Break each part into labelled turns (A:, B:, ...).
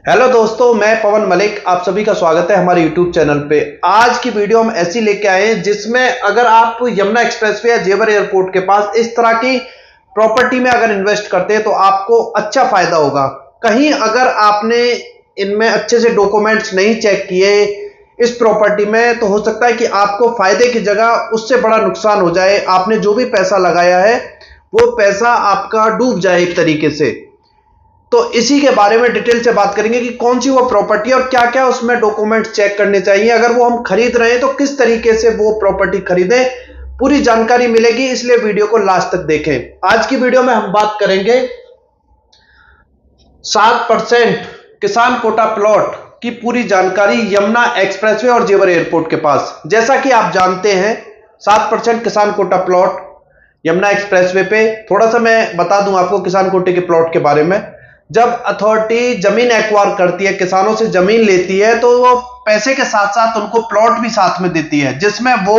A: Hello दोस्तों, मैं पवन मलिक। आप सभी का स्वागत है हमारे यूट्यूब चैनल पे। आज की वीडियो हम ऐसी लेके आए हैं जिसमें अगर आप यमुना एक्सप्रेसवे या जेवर एयरपोर्ट के पास इस तरह की प्रॉपर्टी में अगर इन्वेस्ट करते हैं तो आपको अच्छा फायदा होगा। कहीं अगर आपने इनमें अच्छे से डॉक्यूमेंट्स नहीं चेक किए इस प्रॉपर्टी में, तो हो सकता है कि आपको फायदे की जगह उससे बड़ा नुकसान हो जाए। आपने जो भी पैसा लगाया है वो पैसा आपका डूब जाए एक तरीके से। तो इसी के बारे में डिटेल से बात करेंगे कि कौन सी वो प्रॉपर्टी और क्या क्या उसमें डॉक्यूमेंट चेक करने चाहिए। अगर वो हम खरीद रहे हैं तो किस तरीके से वो प्रॉपर्टी खरीदें, पूरी जानकारी मिलेगी, इसलिए वीडियो को लास्ट तक देखें। आज की वीडियो में हम बात करेंगे 7% किसान कोटा प्लॉट की पूरी जानकारी यमुना एक्सप्रेसवे और जेवर एयरपोर्ट के पास। जैसा कि आप जानते हैं 7% किसान कोटा प्लॉट यमुना एक्सप्रेसवे पे। थोड़ा सा मैं बता दूं आपको किसान कोटे के प्लॉट के बारे में। जब अथॉरिटी जमीन एक्वायर करती है, किसानों से जमीन लेती है, तो वो पैसे के साथ साथ उनको प्लॉट भी साथ में देती है जिसमें वो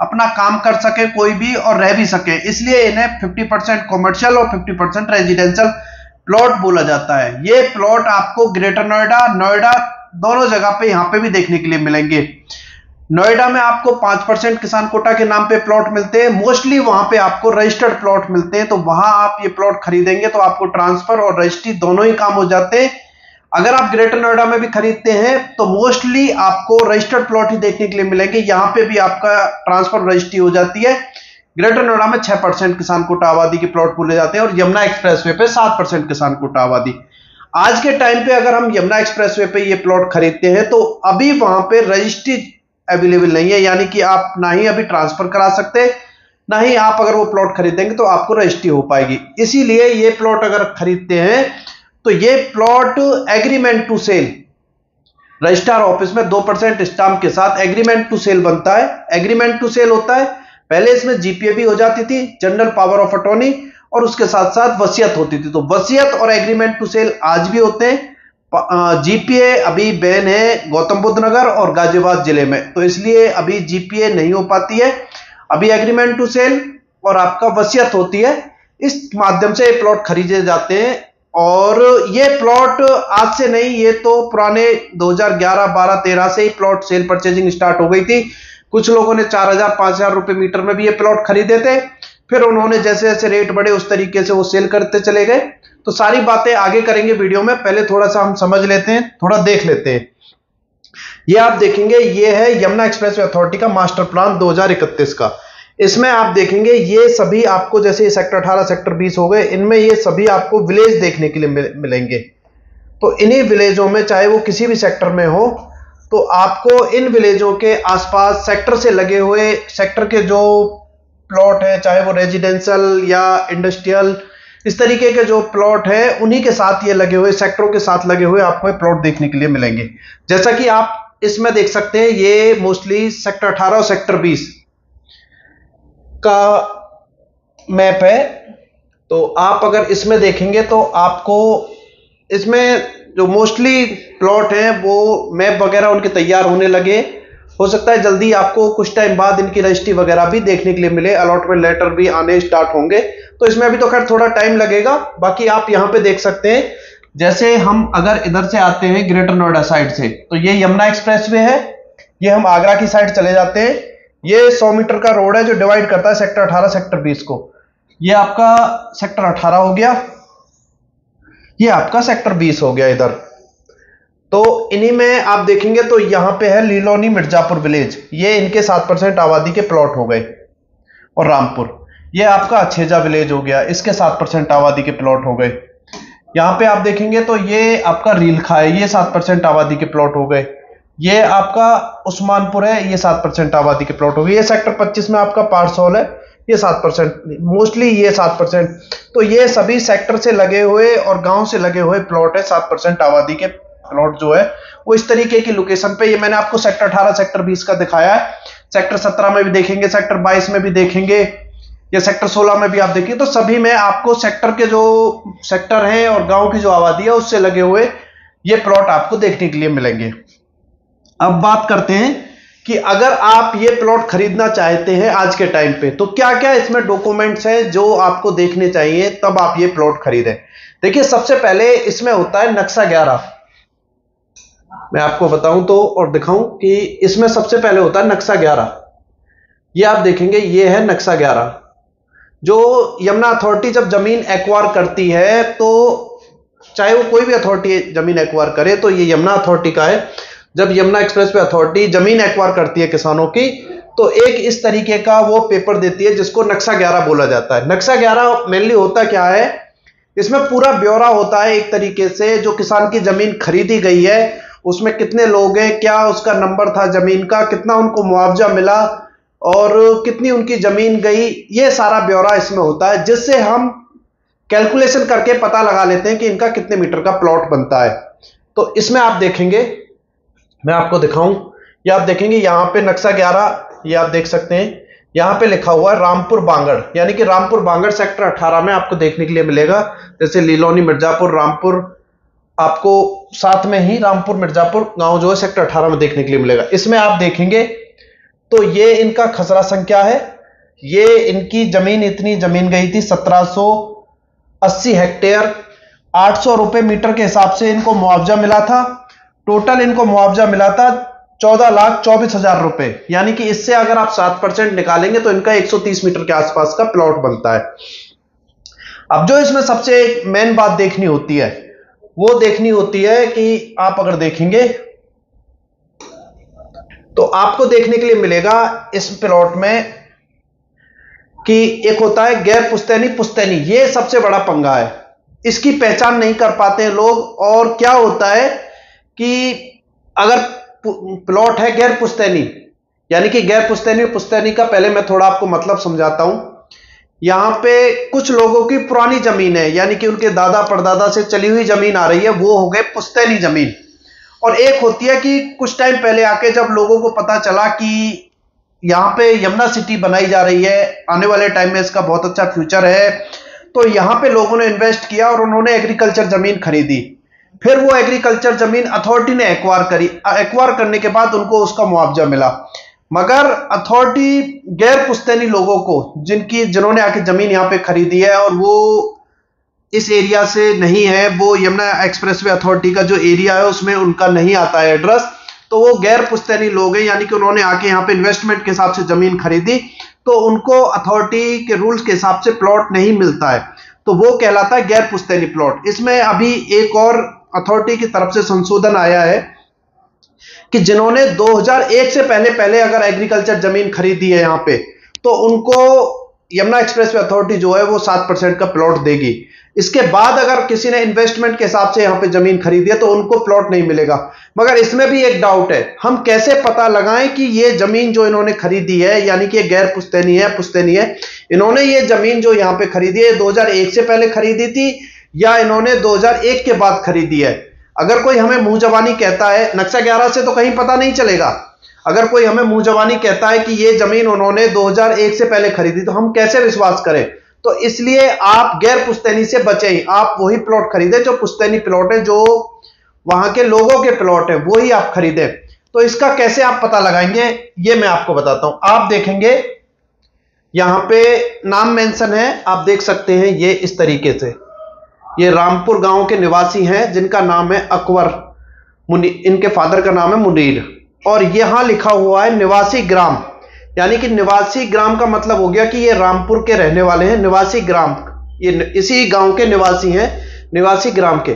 A: अपना काम कर सके कोई भी और रह भी सके। इसलिए इन्हें 50% कॉमर्शियल और 50% रेजिडेंशियल प्लॉट बोला जाता है। ये प्लॉट आपको ग्रेटर नोएडा, नोएडा दोनों जगह पे यहां पे भी देखने के लिए मिलेंगे। नोएडा में आपको 5% किसान कोटा के नाम पे प्लॉट मिलते हैं। मोस्टली वहां पे आपको रजिस्टर्ड प्लॉट मिलते हैं, तो वहां आप ये प्लॉट खरीदेंगे तो आपको ट्रांसफर और रजिस्ट्री दोनों ही काम हो जाते हैं। अगर आप ग्रेटर नोएडा में भी खरीदते हैं तो मोस्टली आपको रजिस्टर्ड प्लॉट ही देखने के लिए मिलेंगे। यहां पे भी आपका ट्रांसफर रजिस्ट्री हो जाती है। ग्रेटर नोएडा में 6% किसान कोटा आबादी के प्लॉट बोले जाते हैं और यमुना एक्सप्रेसवे पे 7% किसान कोटा आबादी। आज के टाइम पे अगर हम यमुना एक्सप्रेसवे पे ये प्लॉट खरीदते हैं तो अभी वहां पे रजिस्ट्री अवेलेबल नहीं है, यानी कि आप ना ही अभी ट्रांसफर करा सकते, ना ही आप अगर वो प्लॉट खरीदेंगे तो आपको रजिस्ट्री हो पाएगी। इसीलिए ये प्लॉट अगर खरीदते हैं तो ये plot agreement to sell registrar office में 2% स्टाम्प के साथ एग्रीमेंट टू सेल बनता है। एग्रीमेंट टू सेल होता है, पहले इसमें जीपीए भी हो जाती थी, जनरल पावर ऑफ अटॉर्नी, और उसके साथ साथ वसीयत होती थी। तो वसीयत और एग्रीमेंट टू सेल आज भी होते हैं। जीपीए अभी बैन है गौतम बुद्ध नगर और गाजियाबाद जिले में, तो इसलिए अभी जीपीए नहीं हो पाती है। अभी एग्रीमेंट टू सेल और आपका वसीयत होती है, इस माध्यम से ये प्लॉट खरीदे जाते हैं। और ये प्लॉट आज से नहीं, ये तो पुराने 2011, 12, 13 से ही प्लॉट सेल परचेजिंग स्टार्ट हो गई थी। कुछ लोगों ने 4000, 5000 रुपए मीटर में भी ये प्लॉट खरीदे थे, फिर उन्होंने जैसे जैसे रेट बढ़े उस तरीके से वो सेल करते चले गए। तो सारी बातें आगे करेंगे वीडियो में, पहले थोड़ा सा हम समझ लेते हैं, थोड़ा देख लेते हैं। ये आप देखेंगे, ये है यमुना एक्सप्रेसवे अथॉरिटी का मास्टर प्लान 2031 का। इसमें आप देखेंगे ये सभी आपको, जैसे ये सेक्टर 18, सेक्टर 20 हो गए, इनमें ये सभी आपको विलेज देखने के लिए मिलेंगे। तो इन्हीं विलेजों में, चाहे वो किसी भी सेक्टर में हो, तो आपको इन विलेजों के आसपास सेक्टर से लगे हुए सेक्टर के जो प्लॉट है, चाहे वो रेजिडेंशियल या इंडस्ट्रियल, इस तरीके के जो प्लॉट है, उन्हीं के साथ ये लगे हुए, सेक्टरों के साथ लगे हुए आपको प्लॉट देखने के लिए मिलेंगे। जैसा कि आप इसमें देख सकते हैं, ये मोस्टली सेक्टर 18 और सेक्टर 20 का मैप है। तो आप अगर इसमें देखेंगे तो आपको इसमें जो मोस्टली प्लॉट हैं वो मैप वगैरह उनके तैयार होने लगे। हो सकता है जल्दी आपको कुछ टाइम बाद इनकी रजिस्ट्री वगैरह भी देखने के लिए मिले, अलॉटमेंट लेटर भी आने स्टार्ट होंगे। तो इसमें अभी तो खैर थोड़ा टाइम लगेगा। बाकी आप यहां पे देख सकते हैं, जैसे हम अगर इधर से आते हैं ग्रेटर नोएडा साइड से, तो ये यमुना एक्सप्रेसवे है। ये हम आगरा की साइड चले जाते हैं, ये 100 मीटर का रोड है जो डिवाइड करता है सेक्टर 18 सेक्टर 20 को। ये आपका सेक्टर 18 हो गया, ये आपका सेक्टर 20 हो गया इधर। तो इन्हीं में आप देखेंगे तो यहां पे है लीलोनी मिर्जापुर विलेज, ये इनके 7% आबादी के प्लॉट हो गए। और रामपुर, ये आपका अच्छेजा विलेज हो गया, इसके 7% आबादी के प्लॉट हो गए। यहां पे आप देखेंगे तो ये आपका रीलखा है, ये 7% आबादी के प्लॉट हो गए। ये आपका उस्मानपुर है, ये 7% आबादी के प्लॉट हो गए। ये सेक्टर 25 में आपका पारसौल है, ये 7%, मोस्टली ये 7%। तो ये सभी सेक्टर से लगे हुए और गांव से लगे हुए प्लॉट है। 7% आबादी के प्लॉट जो है वो इस तरीके की लोकेशन पे, ये मैंने आपको सेक्टर 18 सेक्टर 20 का दिखाया है। सेक्टर 17 में भी देखेंगे, सेक्टर 22 में भी देखेंगे, या सेक्टर 16 में भी आप देखिए। तो सभी में आपको सेक्टर के जो सेक्टर हैं और गांव की जो आबादी है उससे लगे हुए ये प्लॉट आपको देखने के लिए मिलेंगे। अब बात करते हैं कि अगर आप ये प्लॉट खरीदना चाहते हैं आज के टाइम पे, तो क्या क्या इसमें डॉक्यूमेंट्स हैं जो आपको देखने चाहिए तब आप ये प्लॉट खरीदें। देखिए, सबसे पहले इसमें होता है नक्शा 11। मैं आपको बताऊं तो और दिखाऊं कि इसमें सबसे पहले होता है नक्शा 11। ये आप देखेंगे, ये है नक्शा 11। जो यमुना अथॉरिटी जब जमीन एक्वायर करती है, तो चाहे वो कोई भी अथॉरिटी जमीन एक्वायर करे, तो ये यमुना अथॉरिटी का है। जब यमुना एक्सप्रेसवे अथॉरिटी जमीन एक्वायर करती है किसानों की, तो एक इस तरीके का वो पेपर देती है जिसको नक्शा 11 बोला जाता है। नक्शा 11 मेनली होता क्या है, इसमें पूरा ब्यौरा होता है एक तरीके से, जो किसान की जमीन खरीदी गई है उसमें कितने लोग हैं, क्या उसका नंबर था जमीन का, कितना उनको मुआवजा मिला और कितनी उनकी जमीन गई, ये सारा ब्यौरा इसमें होता है, जिससे हम कैलकुलेशन करके पता लगा लेते हैं कि इनका कितने मीटर का प्लॉट बनता है। तो इसमें आप देखेंगे, मैं आपको दिखाऊं, ये आप देखेंगे यहां पे नक्शा 11, ये आप देख सकते हैं, यहां पे लिखा हुआ है रामपुर बांगड़, यानी कि रामपुर बांगड़ सेक्टर 18 में आपको देखने के लिए मिलेगा। जैसे लीलोनी, मिर्जापुर, रामपुर, आपको साथ में ही रामपुर मिर्जापुर गांव जो है सेक्टर 18 में देखने के लिए मिलेगा। इसमें आप देखेंगे तो ये इनका खसरा संख्या है, ये इनकी जमीन, इतनी जमीन गई थी 1780 हेक्टेयर, 800 रुपए मीटर के हिसाब से इनको मुआवजा मिला था। टोटल इनको मुआवजा मिला था 14,24,000 रुपए, यानी कि इससे अगर आप 7% निकालेंगे तो इनका 130 मीटर के आसपास का प्लॉट बनता है। अब जो इसमें सबसे मेन बात देखनी होती है, वो देखनी होती है कि आप अगर देखेंगे तो आपको देखने के लिए मिलेगा इस प्लॉट में कि एक होता है गैर पुश्तैनी पुश्तैनी, ये सबसे बड़ा पंगा है, इसकी पहचान नहीं कर पाते हैं लोग। और क्या होता है कि अगर प्लॉट है गैर पुश्तैनी, यानी कि गैर पुश्तैनी और पुश्तैनी का पहले मैं थोड़ा आपको मतलब समझाता हूं। यहां पे कुछ लोगों की पुरानी जमीन है, यानी कि उनके दादा परदादा से चली हुई जमीन आ रही है, वो हो गए पुश्तैनी जमीन। और एक होती है कि कुछ टाइम पहले आके जब लोगों को पता चला कि यहां पे यमुना सिटी बनाई जा रही है, आने वाले टाइम में इसका बहुत अच्छा फ्यूचर है, तो यहां पे लोगों ने इन्वेस्ट किया और उन्होंने एग्रीकल्चर जमीन खरीदी। फिर वो एग्रीकल्चर जमीन अथॉरिटी ने एक्वायर करी, एक्वायर करने के बाद उनको उसका मुआवजा मिला। मगर अथॉरिटी गैर पुश्तैनी लोगों को, जिन्होंने आके जमीन यहां पे खरीदी है और वो इस एरिया से नहीं है, वो यमुना एक्सप्रेसवे अथॉरिटी का जो एरिया है उसमें उनका नहीं आता है एड्रेस, तो वो गैर पुश्तैनी लोग हैं, यानी कि उन्होंने आके यहाँ पे इन्वेस्टमेंट के हिसाब से जमीन खरीदी, तो उनको अथॉरिटी के रूल्स के हिसाब से प्लॉट नहीं मिलता है, तो वो कहलाता है गैर पुश्तैनी प्लॉट। इसमें अभी एक और अथॉरिटी की तरफ से संशोधन आया है कि जिन्होंने 2001 से पहले अगर एग्रीकल्चर जमीन खरीदी है यहाँ पे, तो उनको यमुना एक्सप्रेसवे अथॉरिटी जो है वो 7% का प्लॉट देगी। इसके बाद अगर किसी ने इन्वेस्टमेंट के हिसाब से यहाँ पे जमीन खरीदी है तो उनको प्लॉट नहीं मिलेगा। मगर इसमें भी एक डाउट है, हम कैसे पता लगाएं कि ये जमीन जो इन्होंने खरीदी है, यानी कि गैर पुश्तैनी है पुश्तैनी है, इन्होंने ये जमीन जो यहाँ पे खरीदी है 2001 से पहले खरीदी थी या इन्होंने 2001 के बाद खरीदी है। अगर कोई हमें मुंह जबानी कहता है, नक्शा 11 से तो कहीं पता नहीं चलेगा, अगर कोई हमें मुंह जबानी कहता है कि ये जमीन उन्होंने 2001 से पहले खरीदी, तो हम कैसे विश्वास करें। तो इसलिए आप गैर पुश्तैनी से बचें, आप वही प्लॉट खरीदें जो पुश्तैनी प्लॉट है, जो वहां के लोगों के प्लॉट है, वही आप खरीदें। तो इसका कैसे आप पता लगाएंगे ये मैं आपको बताता हूं। आप देखेंगे यहां पे नाम मेंशन है, आप देख सकते हैं, ये इस तरीके से, ये रामपुर गांव के निवासी हैं जिनका नाम है अकबर मुनीर, इनके फादर का नाम है मुनीर, और यहां लिखा हुआ है निवासी ग्राम, यानी कि निवासी ग्राम का मतलब हो गया कि ये रामपुर के रहने वाले हैं, निवासी ग्राम, ये इसी गांव के निवासी हैं, निवासी ग्राम के।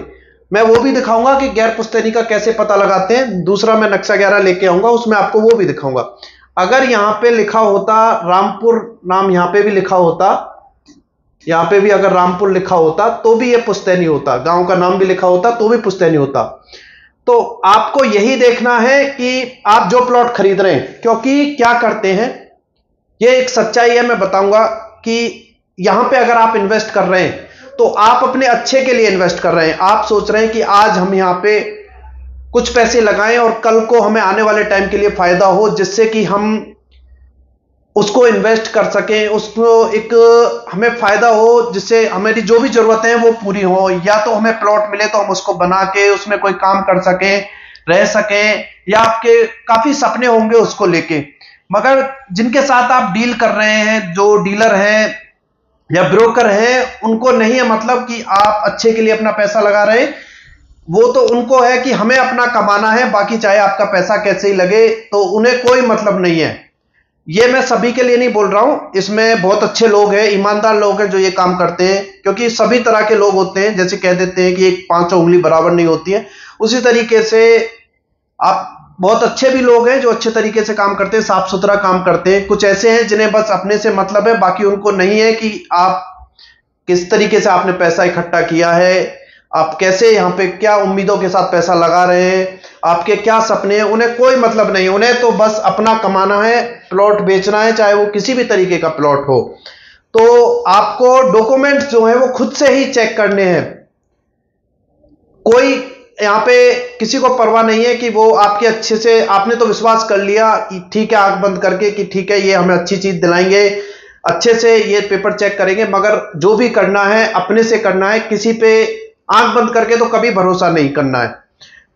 A: मैं वो भी दिखाऊंगा कि गैर पुश्तैनी का कैसे पता लगाते हैं, दूसरा मैं नक्शा 11 लेके आऊंगा, उसमें आपको वो भी दिखाऊंगा। अगर यहां पे लिखा होता रामपुर नाम, यहां पे भी लिखा होता, यहां पे भी अगर रामपुर लिखा होता तो भी ये पुश्तैनी होता, गांव का नाम भी लिखा होता तो भी पुश्तैनी होता। तो आपको यही देखना है कि आप जो प्लॉट खरीद रहे हैं, क्योंकि क्या करते हैं, ये एक सच्चाई है, मैं बताऊंगा कि यहां पे अगर आप इन्वेस्ट कर रहे हैं तो आप अपने अच्छे के लिए इन्वेस्ट कर रहे हैं। आप सोच रहे हैं कि आज हम यहां पे कुछ पैसे लगाएं और कल को हमें आने वाले टाइम के लिए फायदा हो, जिससे कि हम उसको इन्वेस्ट कर सकें, उसको एक हमें फायदा हो, जिससे हमारी जो भी जरूरतें हैं वो पूरी हो, या तो हमें प्लॉट मिले तो हम उसको बना के उसमें कोई काम कर सकें, रह सकें, या आपके काफी सपने होंगे उसको लेके। मगर जिनके साथ आप डील कर रहे हैं, जो डीलर हैं या ब्रोकर हैं, उनको नहीं है मतलब कि आप अच्छे के लिए अपना पैसा लगा रहे हैं, वो तो उनको है कि हमें अपना कमाना है, बाकी चाहे आपका पैसा कैसे ही लगे, तो उन्हें कोई मतलब नहीं है। ये मैं सभी के लिए नहीं बोल रहा हूं, इसमें बहुत अच्छे लोग हैं, ईमानदार लोग हैं जो ये काम करते हैं, क्योंकि सभी तरह के लोग होते हैं। जैसे कह देते हैं कि एक पांचों उंगली बराबर नहीं होती है, उसी तरीके से आप बहुत अच्छे भी लोग हैं जो अच्छे तरीके से काम करते हैं, साफ सुथरा काम करते हैं। कुछ ऐसे हैं जिन्हें बस अपने से मतलब है, बाकी उनको नहीं है कि आप किस तरीके से आपने पैसा इकट्ठा किया है, आप कैसे यहाँ पे क्या उम्मीदों के साथ पैसा लगा रहे हैं, आपके क्या सपने हैं, उन्हें कोई मतलब नहीं। उन्हें तो बस अपना कमाना है, प्लॉट बेचना है, चाहे वो किसी भी तरीके का प्लॉट हो। तो आपको डॉक्यूमेंट्स जो है वो खुद से ही चेक करने हैं। कोई यहाँ पे किसी को परवाह नहीं है कि वो आपके अच्छे से, आपने तो विश्वास कर लिया ठीक है आंख बंद करके कि ठीक है ये हमें अच्छी चीज दिलाएंगे, अच्छे से ये पेपर चेक करेंगे, मगर जो भी करना है अपने से करना है, किसी पे आंख बंद करके तो कभी भरोसा नहीं करना है।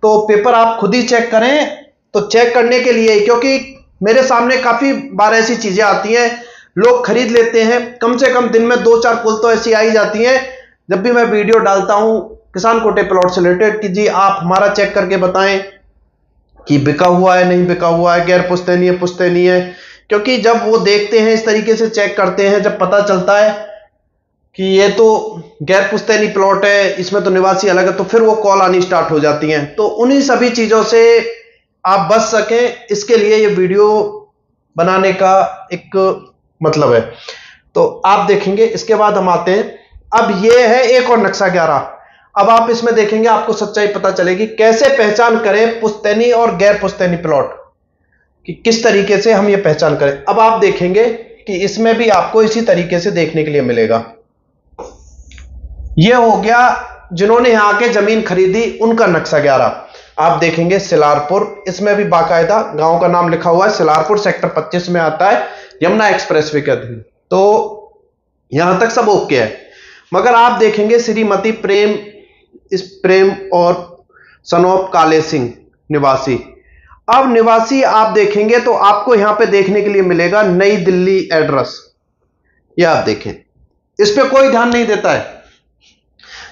A: तो पेपर आप खुद ही चेक करें। तो चेक करने के लिए, क्योंकि मेरे सामने काफी बार ऐसी चीजें आती हैं, लोग खरीद लेते हैं, कम से कम दिन में 2-4 कॉल तो ऐसी आई जाती हैं जब भी मैं वीडियो डालता हूं किसान कोटे प्लॉट से रिलेटेड कि जी आप हमारा चेक करके बताएं कि बिका हुआ है नहीं बिका हुआ है, गैर पुश्तैनी है पुश्तैनी है। क्योंकि जब वो देखते हैं, इस तरीके से चेक करते हैं, जब पता चलता है कि ये तो गैर पुश्तैनी प्लॉट है, इसमें तो निवासी अलग है, तो फिर वो कॉल आनी स्टार्ट हो जाती हैं। तो उन्हीं सभी चीजों से आप बच सकें, इसके लिए ये वीडियो बनाने का एक मतलब है। तो आप देखेंगे, इसके बाद हम आते हैं, अब ये है एक और नक्शा 11। अब आप इसमें देखेंगे, आपको सच्चाई पता चलेगी कैसे पहचान करें पुश्तैनी और गैर पुश्तैनी प्लॉट, कि किस तरीके से हम ये पहचान करें। अब आप देखेंगे कि इसमें भी आपको इसी तरीके से देखने के लिए मिलेगा। ये हो गया जिन्होंने यहां आके जमीन खरीदी उनका नक्शा 11। आप देखेंगे सिलारपुर, इसमें भी बाकायदा गांव का नाम लिखा हुआ है, सिलारपुर सेक्टर 25 में आता है, यमुना एक्सप्रेसवे के अधीन। तो यहां तक सब ओके है। मगर आप देखेंगे श्रीमती प्रेम और सनोप काले सिंह निवासी। अब निवासी आप देखेंगे तो आपको यहां पे देखने के लिए मिलेगा नई दिल्ली एड्रेस। ये आप देखें, इस पे कोई ध्यान नहीं देता है,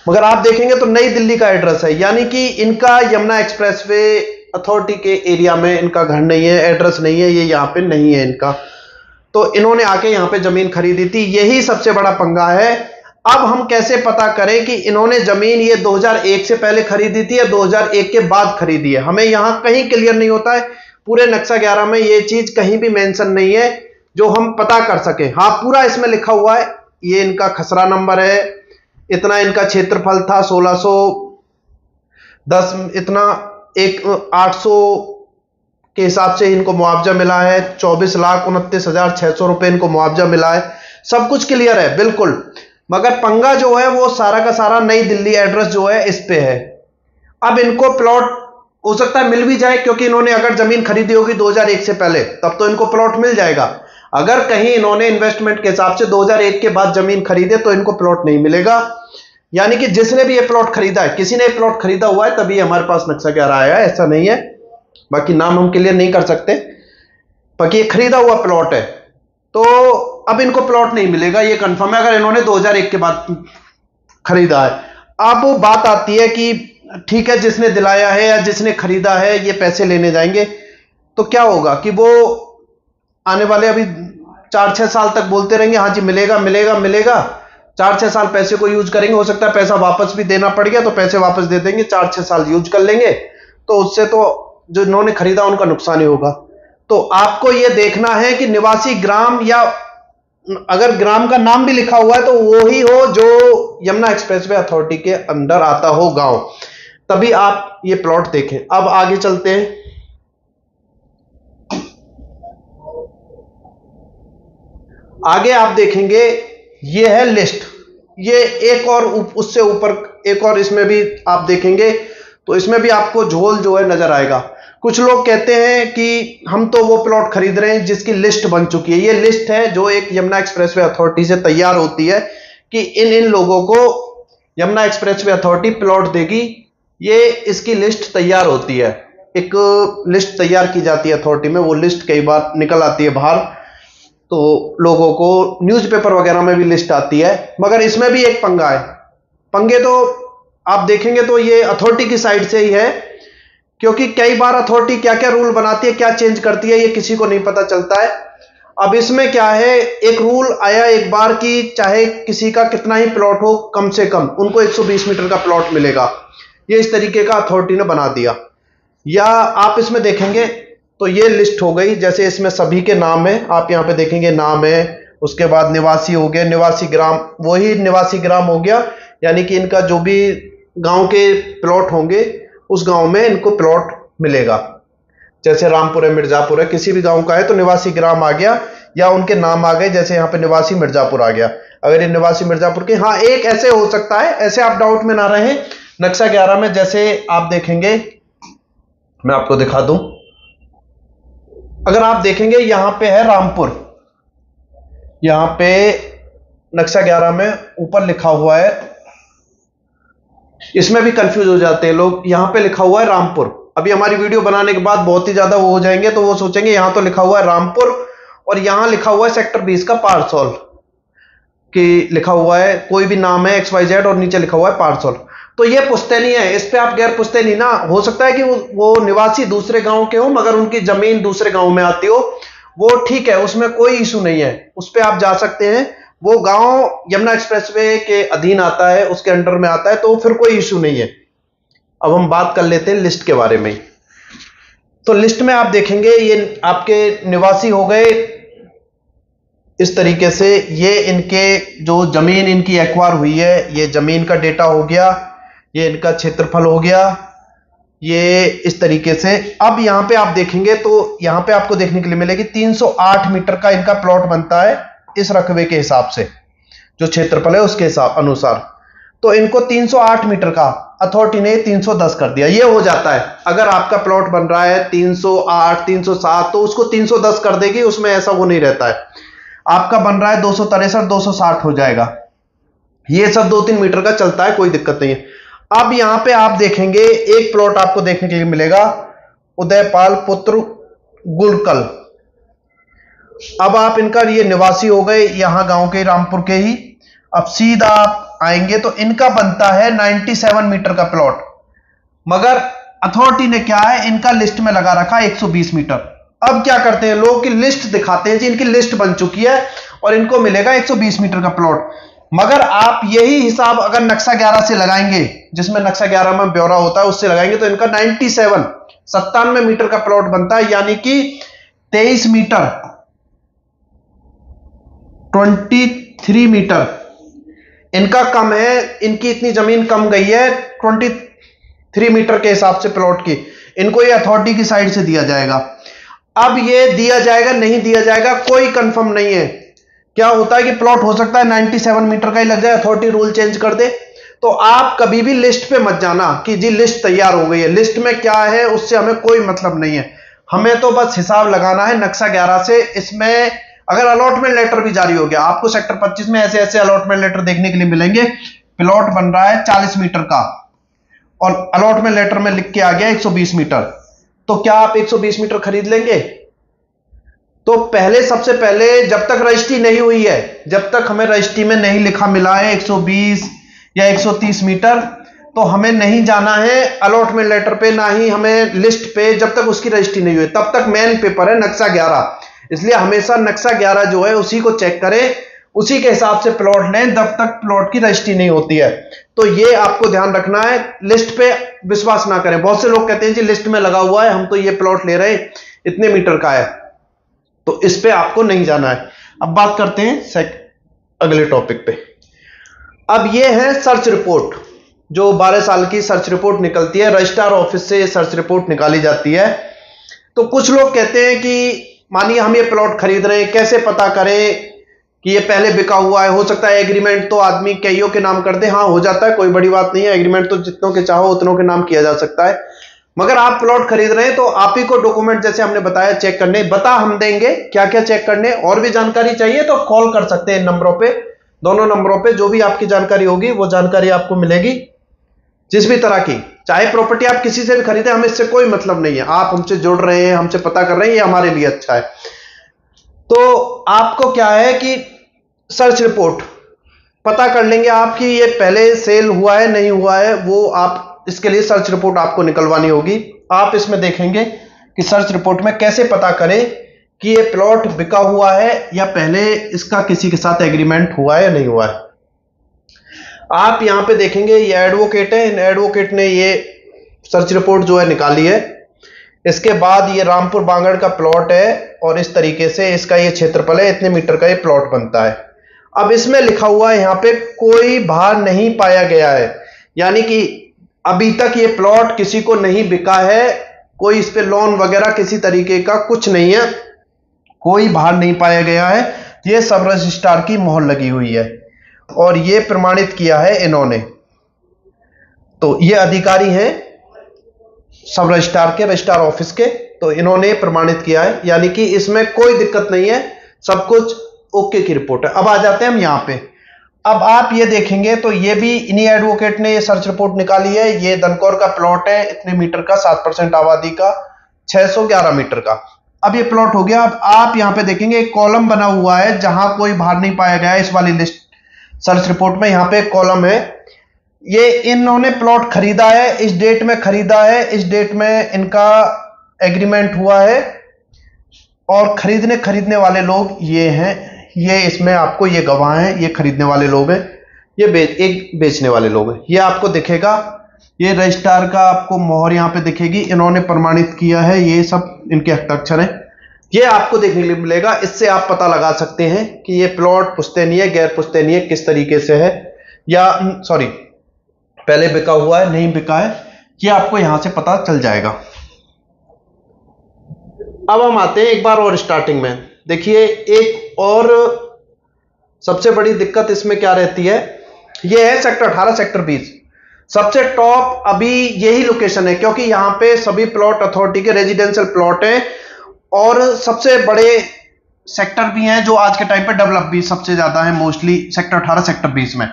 A: मगर आप देखेंगे तो नई दिल्ली का एड्रेस है, यानी कि इनका यमुना एक्सप्रेसवे अथॉरिटी के एरिया में इनका घर नहीं है, एड्रेस नहीं है, ये यहां पे नहीं है इनका। तो इन्होंने आके यहां पे जमीन खरीदी थी, यही सबसे बड़ा पंगा है। अब हम कैसे पता करें कि इन्होंने जमीन ये 2001 से पहले खरीदी थी या 2001 के बाद खरीदी है? हमें यहां कहीं क्लियर नहीं होता है, पूरे नक्शा 11 में ये चीज कहीं भी मेंशन नहीं है जो हम पता कर सके। हाँ, पूरा इसमें लिखा हुआ है, ये इनका खसरा नंबर है, इतना इनका क्षेत्रफल था 1610, इतना 800 के हिसाब से इनको मुआवजा मिला है, 24,29,600 रुपए इनको मुआवजा मिला है, सब कुछ क्लियर है बिल्कुल। मगर पंगा जो है वो सारा का सारा नई दिल्ली एड्रेस जो है इस पे है। अब इनको प्लॉट हो सकता है मिल भी जाए, क्योंकि इन्होंने अगर जमीन खरीदी होगी 2001 से पहले तब तो इनको प्लॉट मिल जाएगा। अगर कहीं इन्होंने इन्वेस्टमेंट के हिसाब से 2001 के बाद जमीन खरीदे तो इनको प्लॉट नहीं मिलेगा। यानी कि जिसने भी ये प्लॉट खरीदा है, किसी ने प्लॉट खरीदा हुआ है तभी हमारे पास नक्शा 11 आया है, ऐसा नहीं है। बाकी नाम हम क्लियर नहीं कर सकते, बाकी ये खरीदा हुआ प्लॉट है। तो अब इनको प्लॉट नहीं मिलेगा, ये कंफर्म है, अगर इन्होंने 2001 के बाद खरीदा है। अब बात आती है कि ठीक है, जिसने दिलाया है या जिसने खरीदा है ये पैसे लेने जाएंगे, तो क्या होगा कि वो आने वाले अभी 4-6 साल तक बोलते रहेंगे हाँ जी मिलेगा मिलेगा मिलेगा। 4-6 साल पैसे को यूज करेंगे, हो सकता है पैसा वापस भी देना पड़ गया तो पैसे वापस दे देंगे, 4-6 साल यूज कर लेंगे, तो उससे तो जो इन्होंने खरीदा उनका नुकसान ही होगा। तो आपको यह देखना है कि निवासी ग्राम, या अगर ग्राम का नाम भी लिखा हुआ है तो वो ही हो जो यमुना एक्सप्रेसवे अथॉरिटी के अंदर आता हो गांव, तभी आप ये प्लॉट देखें। अब आगे चलते हैं। आगे आप देखेंगे ये है लिस्ट, ये एक और उससे ऊपर एक और, इसमें भी आप देखेंगे तो इसमें भी आपको झोल जो है नजर आएगा। कुछ लोग कहते हैं कि हम तो वो प्लॉट खरीद रहे हैं जिसकी लिस्ट बन चुकी है। ये लिस्ट है जो एक यमुना एक्सप्रेसवे अथॉरिटी से तैयार होती है कि इन लोगों को यमुना एक्सप्रेसवे अथॉरिटी प्लॉट देगी, ये इसकी लिस्ट तैयार होती है, एक लिस्ट तैयार की जाती है अथॉरिटी में। वो लिस्ट कई बार निकल आती है बाहर, तो लोगों को न्यूज़पेपर वगैरह में भी लिस्ट आती है। मगर इसमें भी एक पंगा है, पंगे तो आप देखेंगे तो ये अथॉरिटी की साइड से ही है, क्योंकि कई बार अथॉरिटी क्या क्या रूल बनाती है, क्या चेंज करती है, ये किसी को नहीं पता चलता है। अब इसमें क्या है, एक रूल आया एक बार कि चाहे किसी का कितना ही प्लॉट हो, कम से कम उनको 120 मीटर का प्लॉट मिलेगा। ये इस तरीके का अथॉरिटी ने बना दिया। या आप इसमें देखेंगे तो ये लिस्ट हो गई, जैसे इसमें सभी के नाम है, आप यहाँ पे देखेंगे नाम है, उसके बाद निवासी हो गए, निवासी ग्राम, वही निवासी ग्राम हो गया, यानी कि इनका जो भी गांव के प्लॉट होंगे उस गांव में इनको प्लॉट मिलेगा। जैसे रामपुर है, मिर्जापुर है, किसी भी गांव का है तो निवासी ग्राम आ गया या उनके नाम आ गए, जैसे यहाँ पे निवासी मिर्जापुर आ गया। अगर ये निवासी मिर्जापुर के, हाँ एक ऐसे हो सकता है, ऐसे आप डाउट में ना रहें। नक्शा 11 में जैसे आप देखेंगे, मैं आपको दिखा दूं, अगर आप देखेंगे यहां पे है रामपुर, यहां पे नक्शा 11 में ऊपर लिखा हुआ है, इसमें भी कंफ्यूज हो जाते हैं लोग, यहां पे लिखा हुआ है रामपुर। अभी हमारी वीडियो बनाने के बाद बहुत ही ज्यादा वो हो जाएंगे तो वो सोचेंगे यहां तो लिखा हुआ है रामपुर और यहां लिखा हुआ है सेक्टर 20 का पारसौल, कि लिखा हुआ है कोई भी नाम है XYZ और नीचे लिखा हुआ है पारसौल। तो ये पुश्तैनी है, इस पे आप गैर पुश्तैनी ना, हो सकता है कि वो निवासी दूसरे गांव के हो मगर उनकी जमीन दूसरे गांव में आती हो, वो ठीक है, उसमें कोई इशू नहीं है, उस पे आप जा सकते हैं। वो गांव यमुना एक्सप्रेसवे के अधीन आता है, उसके अंडर में आता है, तो फिर कोई इशू नहीं है। अब हम बात कर लेते हैं लिस्ट के बारे में। तो लिस्ट में आप देखेंगे ये आपके निवासी हो गए इस तरीके से, ये इनके जो जमीन इनकी एक्वायर हुई है, ये जमीन का डेटा हो गया, ये इनका क्षेत्रफल हो गया, ये इस तरीके से। अब यहां पे आप देखेंगे तो यहां पे आपको देखने के लिए मिलेगी 308 मीटर का इनका प्लॉट बनता है इस रकबे के हिसाब से, जो क्षेत्रफल है उसके हिसाब अनुसार। तो इनको 308 मीटर का अथॉरिटी ने 310 कर दिया, ये हो जाता है। अगर आपका प्लॉट बन रहा है 308 307 तो उसको 310 कर देगी, उसमें ऐसा वो नहीं रहता है। आपका बन रहा है 263 260 हो जाएगा, ये सब 2-3 मीटर का चलता है, कोई दिक्कत नहीं है। अब यहां पे आप देखेंगे एक प्लॉट आपको देखने के लिए मिलेगा, उदयपाल पुत्र गुड़कल। अब आप इनका ये निवासी हो गए यहां गांव के रामपुर के ही। अब सीधा आप आएंगे तो इनका बनता है 97 मीटर का प्लॉट, मगर अथॉरिटी ने क्या है इनका लिस्ट में लगा रखा 120 मीटर। अब क्या करते हैं लोग की लिस्ट दिखाते हैं जी, इनकी लिस्ट बन चुकी है और इनको मिलेगा 120 मीटर का प्लॉट। मगर आप यही हिसाब अगर नक्शा 11 से लगाएंगे, जिसमें नक्शा 11 में ब्यौरा होता है, उससे लगाएंगे तो इनका 97 मीटर का प्लॉट बनता है, यानी कि 23 मीटर 23 मीटर इनका कम है, इनकी इतनी जमीन कम गई है 23 मीटर के हिसाब से प्लॉट की, इनको ये अथॉरिटी की साइड से दिया जाएगा। अब ये दिया जाएगा नहीं दिया जाएगा कोई कंफर्म नहीं है। क्या होता है कि प्लॉट हो सकता है 97 मीटर का ही लग जाए, अथॉरिटी रूल चेंज कर दे। तो आप कभी भी लिस्ट पे मत जाना कि जी लिस्ट तैयार हो गई है, लिस्ट में क्या है उससे हमें कोई मतलब नहीं है, हमें तो बस हिसाब लगाना है नक्शा 11 से। इसमें अगर अलॉटमेंट लेटर भी जारी हो गया, आपको सेक्टर 25 में ऐसे ऐसे अलॉटमेंट लेटर देखने के लिए मिलेंगे, प्लॉट बन रहा है 40 मीटर का और अलॉटमेंट लेटर में लिख के आ गया 120 मीटर, तो क्या आप 120 मीटर खरीद लेंगे? तो पहले, सबसे पहले जब तक रजिस्ट्री नहीं हुई है, जब तक हमें रजिस्ट्री में नहीं लिखा मिला है 120 या 130 मीटर, तो हमें नहीं जाना है अलॉटमेंट लेटर पे, ना ही हमें लिस्ट पे, जब तक उसकी रजिस्ट्री नहीं हुई। तब तक मेन पेपर है नक्शा 11, इसलिए हमेशा नक्शा 11 जो है उसी को चेक करें, उसी के हिसाब से प्लॉट लें जब तक प्लॉट की रजिस्ट्री नहीं होती है। तो ये आपको ध्यान रखना है, लिस्ट पे विश्वास ना करें। बहुत से लोग कहते हैं जी लिस्ट में लगा हुआ है, हम तो ये प्लॉट ले रहे हैं इतने मीटर का है, तो इस पे आपको नहीं जाना है। अब बात करते हैं अगले टॉपिक पे। अब ये है सर्च रिपोर्ट, जो 12 साल की सर्च रिपोर्ट निकलती है, रजिस्ट्रार ऑफिस से सर्च रिपोर्ट निकाली जाती है। तो कुछ लोग कहते हैं कि मानिए हम ये प्लॉट खरीद रहे हैं, कैसे पता करें कि ये पहले बिका हुआ है? हो सकता है एग्रीमेंट तो आदमी कईयों के नाम कर दे, हाँ हो जाता है, कोई बड़ी बात नहीं है, एग्रीमेंट तो जितनों के चाहो उतनों के नाम किया जा सकता है। मगर आप प्लॉट खरीद रहे हैं तो आप ही को डॉक्यूमेंट जैसे हमने बताया चेक करने, बता हम देंगे क्या क्या चेक करने। और भी जानकारी चाहिए तो कॉल कर सकते हैं नंबरों पे, दोनों नंबरों पे जो भी आपकी जानकारी होगी वो जानकारी आपको मिलेगी, जिस भी तरह की। चाहे प्रॉपर्टी आप किसी से भी खरीदे, हमें इससे कोई मतलब नहीं है, आप हमसे जुड़ रहे हैं, हमसे पता कर रहे हैं, ये हमारे लिए अच्छा है। तो आपको क्या है कि सर्च रिपोर्ट पता कर लेंगे आप कि ये पहले सेल हुआ है नहीं हुआ है, वो आप इसके लिए सर्च रिपोर्ट आपको निकलवानी होगी। आप इसमें देखेंगे कि सर्च रिपोर्ट में कैसे पता करें कि ये प्लॉट बिका हुआ है या पहले इसका किसी के साथ एग्रीमेंट हुआ है या नहीं हुआ है। आप यहां पे देखेंगे ये एडवोकेट है, इन एडवोकेट ने ये सर्च रिपोर्ट जो है निकाली है। इसके बाद ये रामपुर बांगड़ का प्लॉट है और इस तरीके से इसका ये क्षेत्रफल है, इतने मीटर का ये प्लॉट बनता है। अब इसमें लिखा हुआ है यहां पे कोई भार नहीं पाया गया है, यानी कि अभी तक ये प्लॉट किसी को नहीं बिका है, कोई इस पे लोन वगैरह किसी तरीके का कुछ नहीं है, कोई भार नहीं पाया गया है। ये सब रजिस्ट्रार की मोहर लगी हुई है और ये प्रमाणित किया है इन्होंने। तो ये अधिकारी हैं सब रजिस्ट्रार के, रजिस्ट्रार ऑफिस के, तो इन्होंने प्रमाणित किया है, यानी कि इसमें कोई दिक्कत नहीं है, सब कुछ ओके की रिपोर्ट है। अब आ जाते हैं हम यहां पे। अब आप ये देखेंगे तो ये भी इन्हीं एडवोकेट ने ये सर्च रिपोर्ट निकाली है। ये दनकौर का प्लॉट है, इतने मीटर का, 7% आबादी का, 611 मीटर का। अब ये प्लॉट हो गया। अब आप यहां पे देखेंगे एक कॉलम बना हुआ है जहां कोई भार नहीं पाया गया है इस वाली लिस्ट सर्च रिपोर्ट में। यहां पे एक कॉलम है, ये इन्होंने प्लॉट खरीदा है, इस डेट में खरीदा है, इस डेट में इनका एग्रीमेंट हुआ है और खरीदने वाले लोग ये हैं, ये इसमें आपको ये गवाह हैं, ये खरीदने वाले लोग हैं, ये बेचने वाले लोग हैं। ये आपको दिखेगा, ये रजिस्ट्रार का आपको मोहर यहां पे दिखेगी, इन्होंने प्रमाणित किया है, ये सब इनके हस्ताक्षर हैं, ये आपको देखने के लिए मिलेगा। इससे आप पता लगा सकते हैं कि ये प्लॉट पुश्तैनी है, गैर पुश्तैनी है, किस तरीके से है, या सॉरी पहले बिका हुआ है नहीं बिका है, ये आपको यहां से पता चल जाएगा। अब हम आते हैं एक बार और स्टार्टिंग में। देखिए एक और सबसे बड़ी दिक्कत इसमें क्या रहती है, ये है सेक्टर 18 सेक्टर 20। सबसे टॉप अभी यही लोकेशन है क्योंकि यहां पे सभी प्लॉट अथॉरिटी के रेजिडेंशियल प्लॉट हैं और सबसे बड़े सेक्टर भी हैं जो आज के टाइम पे डेवलप भी सबसे ज्यादा है, मोस्टली सेक्टर 18 सेक्टर 20 में।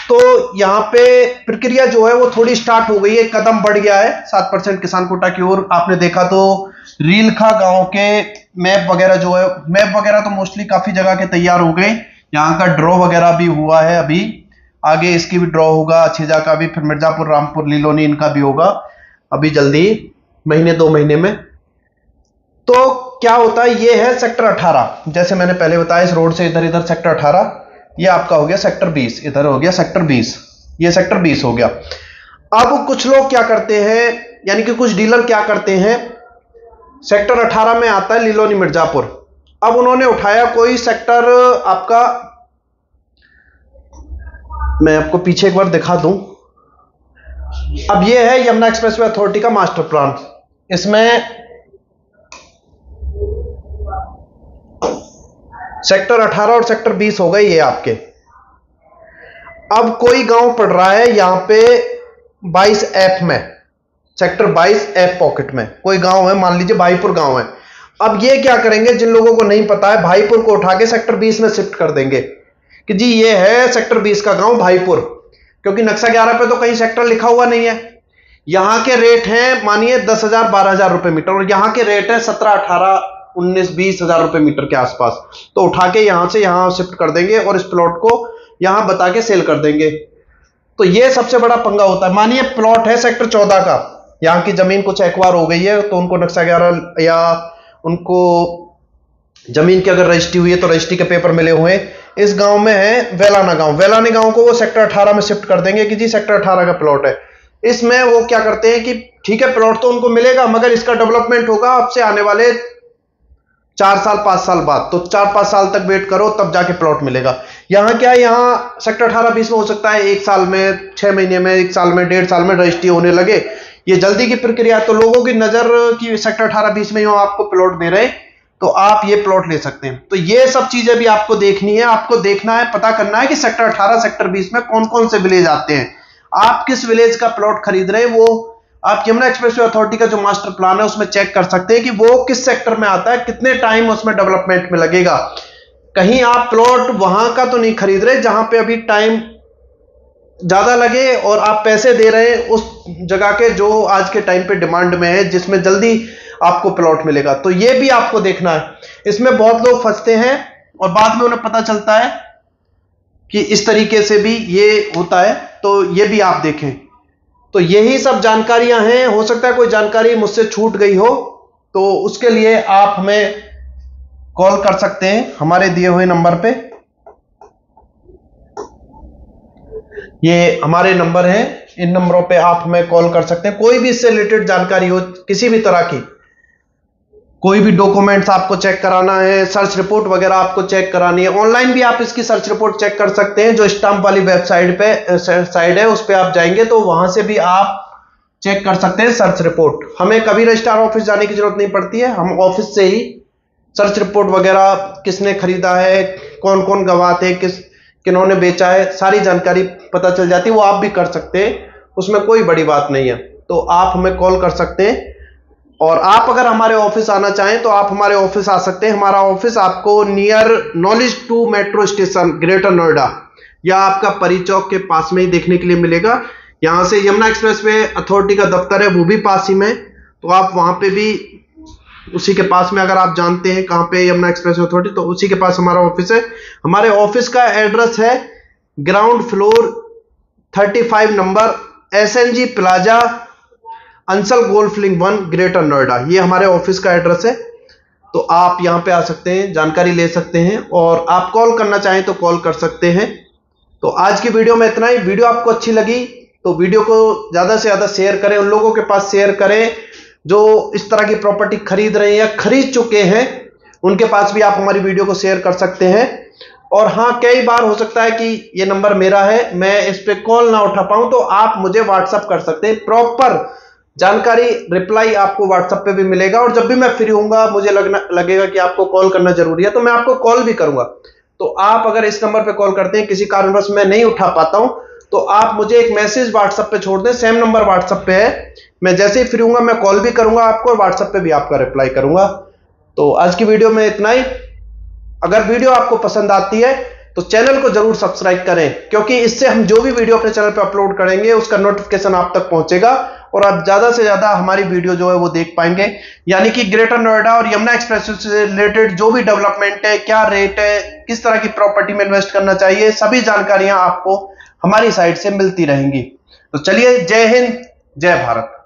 A: तो यहां पे प्रक्रिया जो है वो थोड़ी स्टार्ट हो गई है, कदम बढ़ गया है 7% किसान कोटा की ओर। आपने देखा तो रीलखा गांव के मैप वगैरह जो है, मैप वगैरह तो मोस्टली काफी जगह के तैयार हो गए, यहाँ का ड्रॉ वगैरह भी हुआ है, अभी आगे इसकी भी ड्रॉ होगा, छेजा का भी, फिर मिर्जापुर, रामपुर, लीलोनी इनका भी होगा अभी जल्दी, महीने 2 महीने में। तो क्या होता है, ये है सेक्टर 18, जैसे मैंने पहले बताया इस रोड से इधर इधर सेक्टर 18, ये आपका हो गया सेक्टर 20, इधर हो गया सेक्टर 20, ये सेक्टर 20 हो गया। अब कुछ लोग क्या करते हैं, यानी कि कुछ डीलर क्या करते हैं, सेक्टर 18 में आता है लीलोनी मिर्जापुर, अब उन्होंने उठाया कोई सेक्टर आपका, मैं आपको पीछे एक बार दिखा दूं। अब ये है यमुना एक्सप्रेसवे अथॉरिटी का मास्टर प्लान, इसमें सेक्टर 18 और सेक्टर 20 हो गए ये आपके। अब कोई गांव पड़ रहा है यहां पे 22F में, सेक्टर 22F पॉकेट में कोई गांव है, मान लीजिए भाईपुर गांव है। अब ये क्या करेंगे, जिन लोगों को नहीं पता है, भाईपुर को उठा के सेक्टर 20 में शिफ्ट कर देंगे कि जी ये है सेक्टर 20 का गांव भाईपुर, क्योंकि नक्शा 11 पे तो कहीं सेक्टर लिखा हुआ नहीं है। यहां के रेट हैं मानिए 10,000 12,000 रुपए मीटर और यहां के रेट है 17 18 19 20,000 रुपए मीटर के आसपास। तो उठा के यहां से यहां शिफ्ट कर देंगे और इस प्लॉट को यहां बता के सेल कर देंगे। तो ये सबसे बड़ा पंगा होता है। मानिए प्लॉट है सेक्टर 14 का, यहां की जमीन कुछ एक्वायर हो गई है तो उनको नक्शा 11 या उनको जमीन की अगर रजिस्ट्री हुई है तो रजिस्ट्री के पेपर मिले हुए हैं। इस गांव में है वेलाना गांव, वेलानी गांव को वो सेक्टर 18 में शिफ्ट कर देंगे कि जी सेक्टर 18 का प्लॉट है। इसमें वो क्या करते हैं कि ठीक है प्लॉट तो उनको मिलेगा मगर इसका डेवलपमेंट होगा आपसे आने वाले 4 साल 5 साल बाद, तो 4-5 साल तक वेट करो तब जाके प्लॉट मिलेगा। यहां क्या है, यहां सेक्टर 18-20 में हो सकता है 1 साल में, 6 महीने में, 1 साल में, 1.5 साल में रजिस्ट्री होने लगे। ये जल्दी की प्रक्रिया, तो लोगों की नजर की सेक्टर 18-20 में आपको प्लॉट दे रहे तो आप ये प्लॉट ले सकते हैं। तो ये सब चीजें भी आपको देखनी है, आपको देखना है, पता करना है कि सेक्टर 18 सेक्टर 20 में कौन कौन से विलेज आते हैं। आप किस विलेज का प्लॉट खरीद रहे हैं वो आप यमुना एक्सप्रेसवे अथॉरिटी का जो मास्टर प्लान है उसमें चेक कर सकते हैं कि वो किस सेक्टर में आता है, कितने टाइम उसमें डेवलपमेंट में लगेगा। कहीं आप प्लॉट वहां का तो नहीं खरीद रहे जहां पे अभी टाइम ज्यादा लगे और आप पैसे दे रहे हैं उस जगह के जो आज के टाइम पे डिमांड में है, जिसमें जल्दी आपको प्लॉट मिलेगा। तो ये भी आपको देखना है। इसमें बहुत लोग फंसते हैं और बाद में उन्हें पता चलता है कि इस तरीके से भी ये होता है, तो ये भी आप देखें। तो यही सब जानकारियां हैं। हो सकता है कोई जानकारी मुझसे छूट गई हो, तो उसके लिए आप हमें कॉल कर सकते हैं हमारे दिए हुए नंबर पे। ये हमारे नंबर हैं, इन नंबरों पे आप हमें कॉल कर सकते हैं। कोई भी इससे रिलेटेड जानकारी हो, किसी भी तरह की, कोई भी डॉक्यूमेंट्स आपको चेक कराना है, सर्च रिपोर्ट वगैरह आपको चेक करानी है, ऑनलाइन भी आप इसकी सर्च रिपोर्ट चेक कर सकते हैं। जो स्टाम्प वाली वेबसाइट पे साइड है, उस पर आप जाएंगे तो वहां से भी आप चेक कर सकते हैं सर्च रिपोर्ट। हमें कभी रजिस्ट्रार ऑफिस जाने की जरूरत नहीं पड़ती है, हम ऑफिस से ही सर्च रिपोर्ट वगैरह, किसने खरीदा है, कौन कौन गवाह थे, किन्होंने बेचा है, सारी जानकारी पता चल जाती है। वो आप भी कर सकते हैं, उसमें कोई बड़ी बात नहीं है। तो आप हमें कॉल कर सकते हैं। और आप अगर हमारे ऑफिस आना चाहें तो आप हमारे ऑफिस आ सकते हैं। हमारा ऑफिस आपको near knowledge 2 metro station, greater Noida, या आपका परी चौक के पास में ही देखने के लिए मिलेगा। यहां से यमुना एक्सप्रेसवे अथॉरिटी का दफ्तर है, वो भी पास ही में, तो आप वहां पे भी उसी के पास में, अगर आप जानते हैं कहां पे यमुना एक्सप्रेसवे अथॉरिटी, तो उसी के पास हमारा ऑफिस है। हमारे ऑफिस का एड्रेस है ground floor 35 number, SNG plaza, Ansal golf link 1, greater Noida. ये हमारे ऑफिस का एड्रेस है। तो आप यहां पे आ सकते हैं, जानकारी ले सकते हैं, और आप कॉल करना चाहें तो कॉल कर सकते हैं। तो आज की वीडियो में इतना ही। वीडियो आपको अच्छी लगी तो वीडियो को ज्यादा से ज्यादा शेयर करें, उन लोगों के पास शेयर करें जो इस तरह की प्रॉपर्टी खरीद रहे हैं या खरीद चुके हैं। उनके पास भी आप हमारी वीडियो को शेयर कर सकते हैं। और हाँ, कई बार हो सकता है कि ये नंबर मेरा है, मैं इस पे कॉल ना उठा पाऊं, तो आप मुझे व्हाट्सएप कर सकते हैं। प्रॉपर जानकारी, रिप्लाई आपको व्हाट्सएप पे भी मिलेगा। और जब भी मैं फ्री होऊंगा, मुझे लगेगा कि आपको कॉल करना जरूरी है, तो मैं आपको कॉल भी करूंगा। तो आप अगर इस नंबर पे कॉल करते हैं, किसी कारणवश मैं नहीं उठा पाता हूं, तो आप मुझे एक मैसेज व्हाट्सएप पे छोड़ दें। सेम नंबर व्हाट्सएप पे है, मैं जैसे ही फ्री होऊंगा मैं कॉल भी करूंगा आपको, और व्हाट्सएप पे भी आपका रिप्लाई करूंगा। तो आज की वीडियो में इतना ही। अगर वीडियो आपको पसंद आती है तो चैनल को जरूर सब्सक्राइब करें, क्योंकि इससे हम जो भी वीडियो अपने चैनल पे अपलोड करेंगे उसका नोटिफिकेशन आप तक पहुंचेगा, और आप ज्यादा से ज्यादा हमारी वीडियो जो है वो देख पाएंगे। यानी कि ग्रेटर नोएडा और यमुना एक्सप्रेस से रिलेटेड जो भी डेवलपमेंट है, क्या रेट है, किस तरह की प्रॉपर्टी में इन्वेस्ट करना चाहिए, सभी जानकारियां आपको हमारी साइट से मिलती रहेंगी। तो चलिए, जय हिंद, जय भारत।